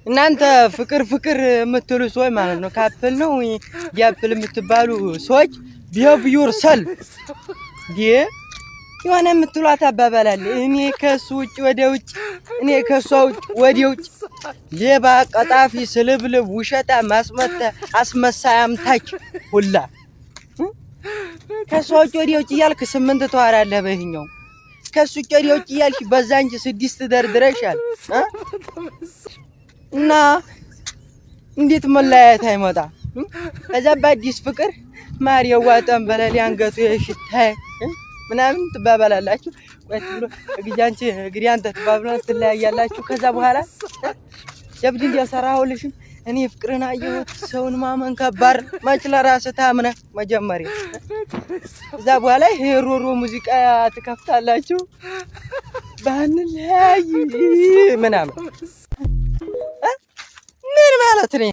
እናንተ ፍቅር የምትሉ ሰዎች ማለት ነው ካፕል ነው ያፕል የምትባሉ ሰዎች ቢሄቭ ዮርሰልፍ የሆነ የምትሏት አባባል አለ። እኔ ከሱ ውጭ ወደ ውጭ እኔ ከሷ ውጭ ወደ ውጭ ሌባ ቀጣፊ ስልብልብ ውሸታ ማስመታ አስመሳያም ታች ሁላ ከሷ ውጭ ወደ ውጭ እያልክ 8 ተዋራለህ በይኛው ከሱ ውጭ ወደ ውጭ እያልክ በዛንጅ 6 ደርድረሻል እና እንዴት መለያየት አይመጣ ከዛ በአዲስ ፍቅር ማር የዋጠን በለል አንገቱ የሽታይ ምናምን ትባባላላችሁ ቆይት ብሎ እግጃንቺ እግሪ አንተ ትባባላችሁ ትለያያላችሁ ከዛ በኋላ ጀብድ እንዲያሰራውልሽ እኔ ፍቅርን አየሁት ሰውን ማመን ከባድ ማች ለራስ ታምነ መጀመሪያ ከዛ በኋላ ሄሮሮ ሙዚቃ ትከፍታላችሁ ባንለያይ ምናምን ምን ማለት ነው